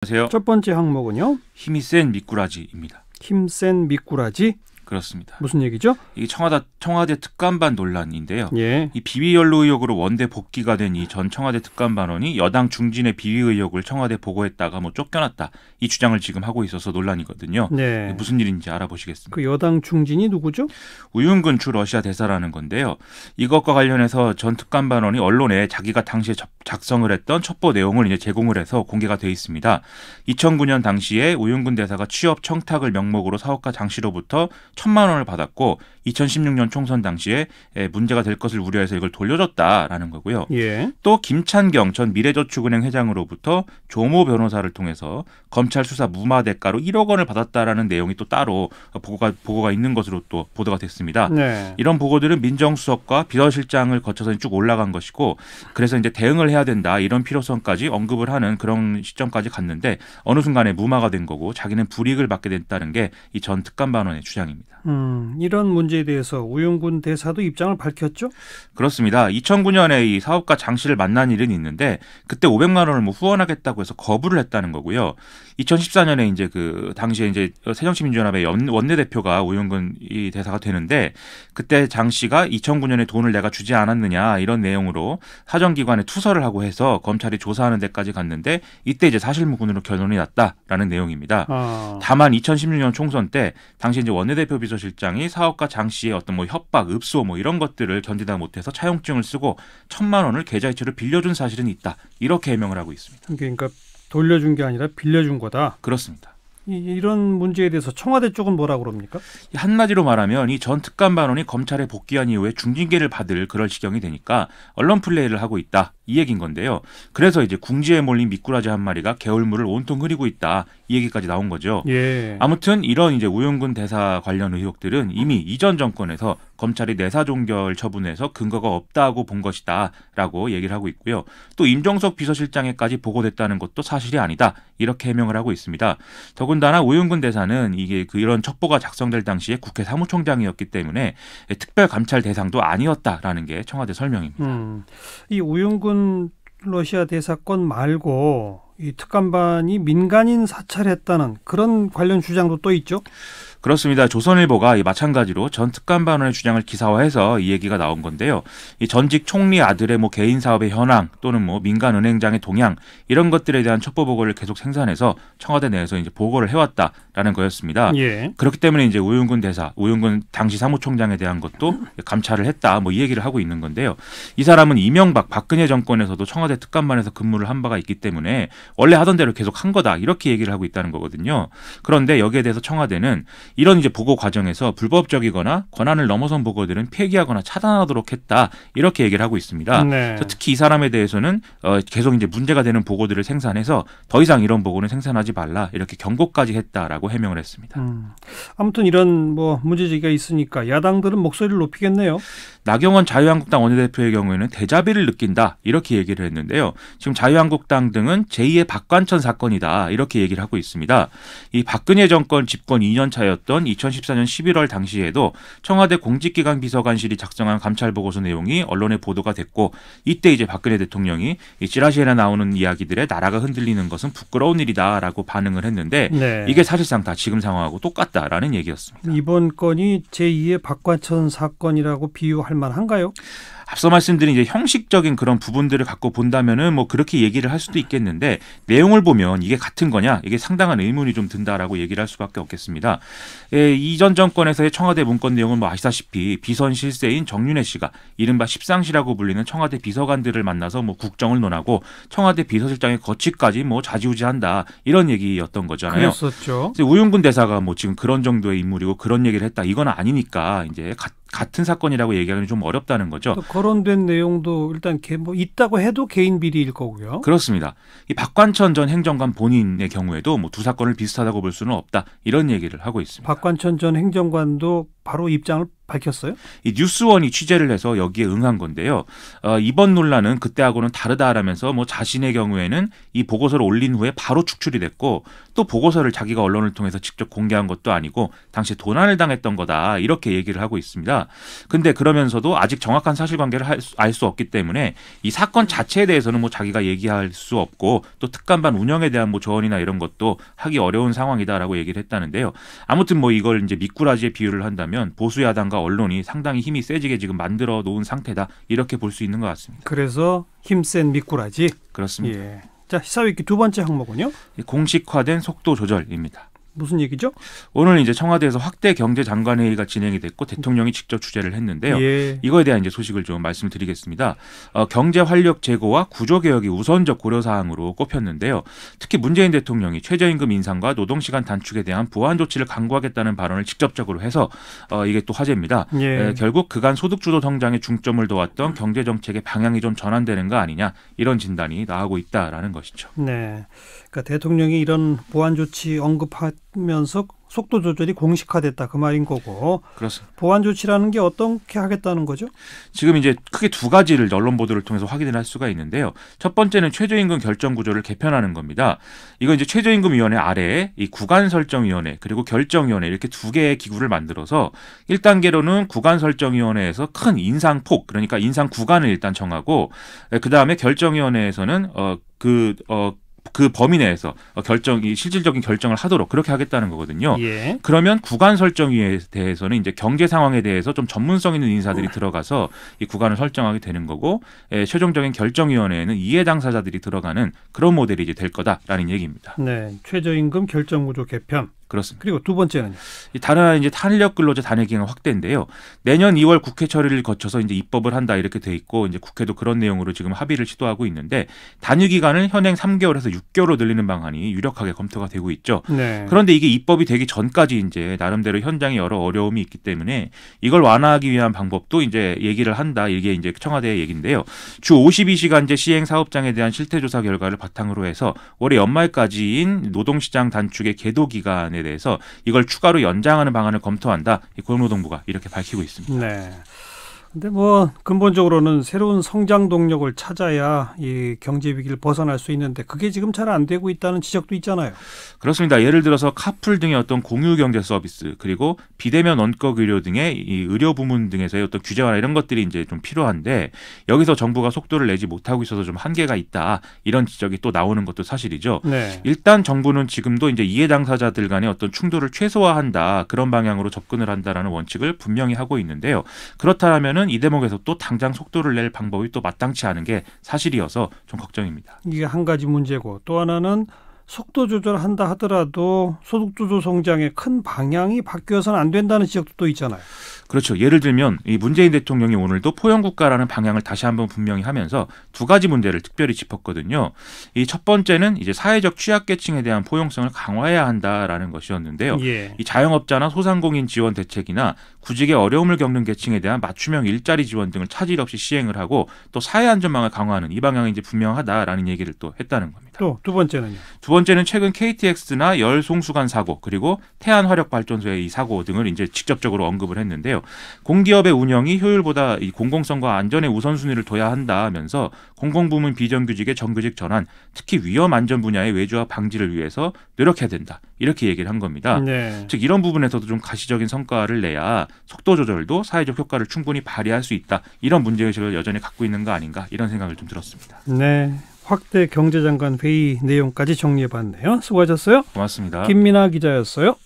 안녕하세요. 첫 번째 항목은요. 힘이 센 미꾸라지입니다. 힘센 미꾸라지? 그렇습니다. 무슨 얘기죠? 이 청와대 특감반 논란인데요. 예. 이 비위연루 의혹으로 원대 복귀가 된 이 전 청와대 특감반원이 여당 중진의 비위 의혹을 청와대 보고했다가 쫓겨났다. 이 주장을 지금 하고 있어서 논란이거든요. 네. 무슨 일인지 알아보시겠습니다. 그 여당 중진이 누구죠? 우윤근 주 러시아 대사라는 건데요. 이것과 관련해서 전 특감반원이 언론에 자기가 당시에 작성을 했던 첩보 내용을 이제 제공을 해서 공개가 돼 있습니다. 2009년 당시에 우윤근 대사가 취업 청탁을 명목으로 사업가 장 씨로부터 1,000만 원을 받았고 2016년 총선 당시에 문제가 될 것을 우려해서 이걸 돌려줬다라는 거고요. 예. 또 김찬경 전 미래저축은행 회장으로부터 조모 변호사를 통해서 검찰 수사 무마 대가로 1억 원을 받았다라는 내용이 또 따로 보고가 있는 것으로 또 보도가 됐습니다. 네. 이런 보고들은 민정수석과 비서실장을 거쳐서 쭉 올라간 것이고 그래서 이제 대응을 해야 된다 이런 필요성까지 언급을 하는 그런 시점까지 갔는데 어느 순간에 무마가 된 거고 자기는 불이익을 받게 됐다는 게 이 전 특감반원의 주장입니다. 이런 문제에 대해서 우윤근 대사도 입장을 밝혔죠? 그렇습니다. 2009년에 이 사업가 장 씨를 만난 일은 있는데 그때 500만 원을 후원하겠다고 해서 거부를 했다는 거고요. 2014년에 이제 그 당시에 이제 새정치민주연합의 원내대표가 우윤근 이 대사가 되는데 그때 장 씨가 2009년에 돈을 내가 주지 않았느냐 이런 내용으로 사정기관에 투서를 하고 해서 검찰이 조사하는 데까지 갔는데 이때 이제 사실무근으로 결론이 났다라는 내용입니다. 다만 2016년 총선 때 당시 이제 원내대표 비서실장이 사업가 장 씨의 어떤 협박, 읍소 이런 것들을 견디다 못해서 차용증을 쓰고 1,000만 원을 계좌이체로 빌려준 사실은 있다. 이렇게 해명을 하고 있습니다. 그러니까 돌려준 게 아니라 빌려준 거다. 그렇습니다. 이런 문제에 대해서 청와대 쪽은 뭐라고 그럽니까? 한마디로 말하면 이 전 특감반원이 검찰에 복귀한 이후에 중징계를 받을 그럴 지경이 되니까 언론 플레이를 하고 있다. 이 얘기인 건데요. 그래서 이제 궁지에 몰린 미꾸라지 한 마리가 개울물을 온통 흐리고 있다. 이 얘기까지 나온 거죠. 예. 아무튼 이런 이제 우윤근 대사 관련 의혹들은 이미 이전 정권에서 검찰이 내사 종결 처분해서 근거가 없다고 본 것이다라고 얘기를 하고 있고요. 또 임종석 비서실장에까지 보고됐다는 것도 사실이 아니다. 이렇게 해명을 하고 있습니다. 더군다나 우윤근 대사는 이게 이런 첩보가 작성될 당시에 국회 사무총장이었기 때문에 특별 감찰 대상도 아니었다라는 게 청와대 설명입니다. 이 우윤근 러시아 대사건 말고 이 특감반이 민간인 사찰했다는 그런 관련 주장도 또 있죠? 그렇습니다. 조선일보가 마찬가지로 전 특감반원의 주장을 기사화해서 이 얘기가 나온 건데요. 이 전직 총리 아들의 개인 사업의 현황 또는 민간 은행장의 동향 이런 것들에 대한 첩보 보고를 계속 생산해서 청와대 내에서 이제 보고를 해왔다라는 거였습니다. 예. 그렇기 때문에 이제 우윤근 당시 사무총장에 대한 것도 감찰을 했다. 이 얘기를 하고 있는 건데요. 이 사람은 이명박, 박근혜 정권에서도 청와대 특감반에서 근무를 한 바가 있기 때문에 원래 하던 대로 계속 한 거다. 이렇게 얘기를 하고 있다는 거거든요. 그런데 여기에 대해서 청와대는 이런 이제 보고 과정에서 불법적이거나 권한을 넘어선 보고들은 폐기하거나 차단하도록 했다 이렇게 얘기를 하고 있습니다. 네. 특히 이 사람에 대해서는 계속 이제 문제가 되는 보고들을 생산해서 더 이상 이런 보고는 생산하지 말라 이렇게 경고까지 했다라고 해명을 했습니다. 아무튼 이런 문제제기가 있으니까 야당들은 목소리를 높이겠네요. 나경원 자유한국당 원내대표의 경우에는 대자비를 느낀다 이렇게 얘기를 했는데요. 지금 자유한국당 등은 제2의 박관천 사건이다 이렇게 얘기를 하고 있습니다. 이 박근혜 정권 집권 2년 차였던 2014년 11월 당시에도 청와대 공직기강 비서관실이 작성한 감찰 보고서 내용이 언론에 보도가 됐고 이때 이제 박근혜 대통령이 이 찌라시에 나오는 이야기들에 나라가 흔들리는 것은 부끄러운 일이다라고 반응을 했는데 네. 이게 사실상 다 지금 상황하고 똑같다라는 얘기였습니다. 이번 건이 제2의 박관천 사건이라고 비유할 만한가요? 앞서 말씀드린 이제 형식적인 그런 부분들을 갖고 본다면은 그렇게 얘기를 할 수도 있겠는데 내용을 보면 이게 같은 거냐 이게 상당한 의문이 좀 든다라고 얘기를 할 수밖에 없겠습니다. 이전 정권에서의 청와대 문건 내용은 아시다시피 비선 실세인 정윤회 씨가 이른바 십상시라고 불리는 청와대 비서관들을 만나서 국정을 논하고 청와대 비서실장의 거취까지 좌지우지한다 이런 얘기였던 거잖아요. 그랬었죠. 우윤근 대사가 지금 그런 정도의 인물이고 그런 얘기를 했다 이건 아니니까 이제 같은 사건이라고 얘기하기는 좀 어렵다는 거죠. 거론된 내용도 일단 있다고 해도 개인 비리일 거고요. 그렇습니다. 이 박관천 전 행정관 본인의 경우에도 두 사건을 비슷하다고 볼 수는 없다. 이런 얘기를 하고 있습니다. 박관천 전 행정관도 바로 입장을 밝혔어요? 이 뉴스원이 취재를 해서 여기에 응한 건데요. 이번 논란은 그때하고는 다르다라면서 뭐 자신의 경우에는 이 보고서를 올린 후에 바로 축출이 됐고 또 보고서를 자기가 언론을 통해서 직접 공개한 것도 아니고 당시 도난을 당했던 거다 이렇게 얘기를 하고 있습니다. 근데 그러면서도 아직 정확한 사실관계를 알 수 없기 때문에 이 사건 자체에 대해서는 뭐 자기가 얘기할 수 없고 또 특감반 운영에 대한 뭐 조언이나 이런 것도 하기 어려운 상황이다라고 얘기를 했다는데요. 아무튼 뭐 이걸 이제 미꾸라지에 비유를 한다면 보수 야당과 언론이 상당히 힘이 세지게 지금 만들어 놓은 상태다 이렇게 볼 수 있는 것 같습니다. 그래서 힘센 미꾸라지. 그렇습니다. 예. 자, 시사위키 두 번째 항목은요? 공식화된 속도 조절입니다. 무슨 얘기죠? 오늘 이제 청와대에서 확대 경제장관회의가 진행이 됐고 대통령이 직접 주재를 했는데요. 예. 이거에 대한 이제 소식을 좀 말씀을 드리겠습니다. 경제 활력 제고와 구조 개혁이 우선적 고려 사항으로 꼽혔는데요. 특히 문재인 대통령이 최저임금 인상과 노동시간 단축에 대한 보완 조치를 강구하겠다는 발언을 직접적으로 해서 이게 또 화제입니다. 예. 결국 그간 소득주도 성장에 중점을 둬왔던 경제 정책의 방향이 좀 전환되는 거 아니냐 이런 진단이 나오고 있다라는 것이죠. 네. 그러니까 대통령이 이런 보완 조치 언급하면서 속도 조절이 공식화됐다 그 말인 거고. 그렇습니다. 보완 조치라는 게 어떻게 하겠다는 거죠? 지금 이제 크게 두 가지를 언론 보도를 통해서 확인을 할 수가 있는데요. 첫 번째는 최저임금 결정 구조를 개편하는 겁니다. 이거 이제 최저임금위원회 아래에 이 구간설정위원회 그리고 결정위원회 이렇게 두 개의 기구를 만들어서 1단계로는 구간설정위원회에서 큰 인상폭 그러니까 인상 구간을 일단 정하고 그 다음에 결정위원회에서는 그 범위 내에서 실질적인 결정을 하도록 그렇게 하겠다는 거거든요. 예. 그러면 구간 설정위에 대해서는 이제 경제 상황에 대해서 좀 전문성 있는 인사들이 들어가서 이 구간을 설정하게 되는 거고 최종적인 결정위원회에는 이해 당사자들이 들어가는 그런 모델이 이제 될 거다라는 얘기입니다. 네, 최저임금 결정구조 개편. 그렇습니다. 그리고 두 번째는 다른 하나 이제 탄력 근로자 단회 기간 확대인데요. 내년 2월 국회 처리를 거쳐서 이제 입법을 한다 이렇게 돼 있고 이제 국회도 그런 내용으로 지금 합의를 시도하고 있는데 단위 기간을 현행 3개월에서 6개월로 늘리는 방안이 유력하게 검토가 되고 있죠. 네. 그런데 이게 입법이 되기 전까지 이제 나름대로 현장에 여러 어려움이 있기 때문에 이걸 완화하기 위한 방법도 이제 얘기를 한다. 이게 이제 청와대의 얘기인데요. 주 52시간제 시행 사업장에 대한 실태 조사 결과를 바탕으로 해서 올해 연말까지인 노동시장 단축의 계도 기간에 대해서 이걸 추가로 연장하는 방안을 검토한다. 고용노동부가 이렇게 밝히고 있습니다. 네. 근데 뭐 근본적으로는 새로운 성장 동력을 찾아야 이 경제 위기를 벗어날 수 있는데 그게 지금 잘 안 되고 있다는 지적도 있잖아요. 그렇습니다. 예를 들어서 카풀 등의 어떤 공유 경제 서비스 그리고 비대면 원격 의료 등의 이 의료 부문 등에서의 어떤 규제와 이런 것들이 이제 좀 필요한데 여기서 정부가 속도를 내지 못하고 있어서 좀 한계가 있다. 이런 지적이 또 나오는 것도 사실이죠. 네. 일단 정부는 지금도 이제 이해 당사자들 간의 어떤 충돌을 최소화한다. 그런 방향으로 접근을 한다라는 원칙을 분명히 하고 있는데요. 그렇다면 이 대목에서 또 당장 속도를 낼 방법이 또 마땅치 않은 게 사실이어서 좀 걱정입니다. 이게 한 가지 문제고 또 하나는 속도 조절한다 하더라도 소득주도 성장의 큰 방향이 바뀌어서는 안 된다는 지적도 또 있잖아요. 그렇죠. 예를 들면 이 문재인 대통령이 오늘도 포용국가라는 방향을 다시 한번 분명히 하면서 두 가지 문제를 특별히 짚었거든요. 이 첫 번째는 이제 사회적 취약계층에 대한 포용성을 강화해야 한다라는 것이었는데요. 예. 이 자영업자나 소상공인 지원 대책이나 구직에 어려움을 겪는 계층에 대한 맞춤형 일자리 지원 등을 차질 없이 시행을 하고 또 사회 안전망을 강화하는 이 방향이 이제 분명하다라는 얘기를 또 했다는 겁니다. 또 두 번째는요. 두 번째는 최근 KTX나 열송수관 사고 그리고 태안화력발전소의 이 사고 등을 이제 직접적으로 언급을 했는데요. 공기업의 운영이 효율보다 이 공공성과 안전의 우선순위를 둬야 한다면서 공공부문 비정규직의 정규직 전환, 특히 위험 안전 분야의 외주화 방지를 위해서 노력해야 된다. 이렇게 얘기를 한 겁니다. 네. 즉 이런 부분에서도 좀 가시적인 성과를 내야 속도 조절도 사회적 효과를 충분히 발휘할 수 있다. 이런 문제의식을 여전히 갖고 있는 거 아닌가 이런 생각을 좀 들었습니다. 네. 확대 경제장관 회의 내용까지 정리해봤네요. 수고하셨어요. 고맙습니다. 김민아 기자였어요.